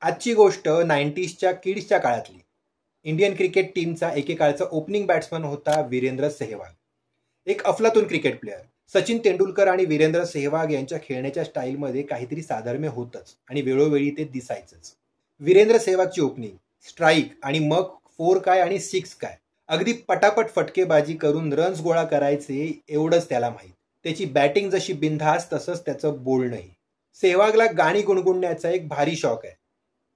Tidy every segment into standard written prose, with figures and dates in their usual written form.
आजची गोष्ट 90sच्या किड्सच्या काळातली. इंडियन क्रिकेट टीमचा एकेकाळचा ओपनिंग बॅट्समन होता वीरेंद्र सेहवाग. एक अफलातून क्रिकेट प्लेअर. सचिन तेंडुलकर आणि वीरेंद्र सेहवाग यांच्या खेळण्याच्या स्टाईलमध्ये काहीतरी साधर्म्य होतंच आणि वेळोवेळी ते दिसायचंच. वीरेंद्र सेहवागची ओपनिंग, स्ट्राईक आणि मग 4 काय आणि 6 काय, अगदी पटापट फटकेबाजी करून रन्स गोळा करायचे एवढंच त्याला माहीत. त्याची बॅटिंग जशी बिनधास्त तसंच त्याचं बोलणंही. सेहवागला गाणी गुणगुणण्याचा एक भारी शौक आहे.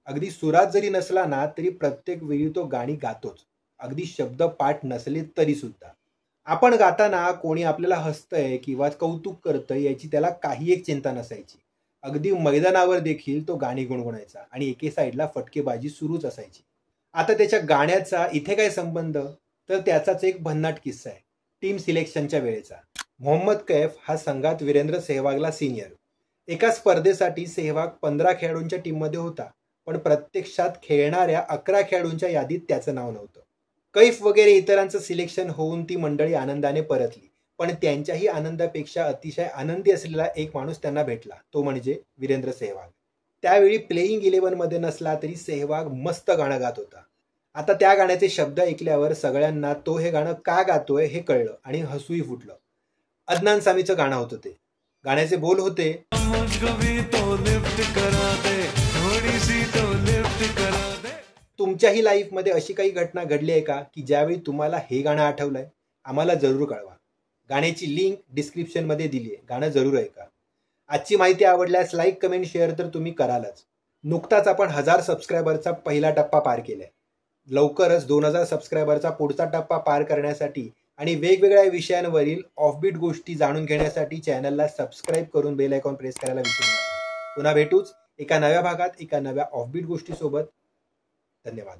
अगदी सुरात जरी नसला ना तरी प्रत्येक वेळी तो गाणी गातोच, अगदी शब्द पाठ नसले तरी सुद्धा. आपण गाताना कोणी आपल्याला हसतंय किंवा कौतुक करतंय याची त्याला काही एक चिंता नसायची. अगदी मैदानावर देखील तो गाणी गुणगुणायचा आणि एके साईडला फटकेबाजी सुरूच असायची. आता त्याच्या गाण्याचा इथे काय संबंध, तर त्याचाच एक भन्नाट किस्सा आहे. टीम सिलेक्शनच्या वेळेचा. मोहम्मद कैफ हा संघात वीरेंद्र सेहवागला सिनियर. एका स्पर्धेसाठी सेहवाग 15 खेळाडूंच्या टीममध्ये होता, पण प्रत्यक्षात खेळणाऱ्या 11 खेळाडूंच्या यादीत त्याचं नाव नव्हतं. कैफ वगैरे इतरांचं सिलेक्शन होऊन ती मंडळी आनंदाने परतली, पण त्यांच्याही आनंदापेक्षा अतिशय आनंदी असलेला एक माणूस त्यांना भेटला, तो म्हणजे वीरेंद्र सेहवाग. त्यावेळी प्लेइंग 11मध्ये नसला तरी सेहवाग मस्त गाणं गात होता. आता त्या गाण्याचे शब्द ऐकल्यावर सगळ्यांना तो हे गाणं का गातोय हे कळलं आणि हसूही फुटलं. अदनान सामीचं गाणं होतं ते. गाण्याचे बोल होते, तुमच्याही लाईफमध्ये अशी काही घटना घडली आहे का की ज्यावेळी तुम्हाला हे गाणं आठवलंय? आम्हाला जरूर कळवा. गाण्याची लिंक डिस्क्रिप्शनमध्ये दिली आहे, गाणं जरूर ऐका. आजची माहिती आवडल्यास लाईक, कमेंट, शेअर तर तुम्ही करालच. नुकताच आपण 1000 सबस्क्रायबरचा पहिला टप्पा पार केलाय. लवकरच 2000 सबस्क्रायबरचा पुढचा टप्पा पार करण्यासाठी आणि वेगवेगळ्या विषयांवरील ऑफबीट गोष्टी जाणून घेण्यासाठी चॅनलला सबस्क्राईब करून बेल आयकॉन प्रेस करायला विसरू नका. पुन्हा भेटूच एका नव्या भागात एका नव्या ऑफबीट गोष्टीसोबत. धन्यवाद.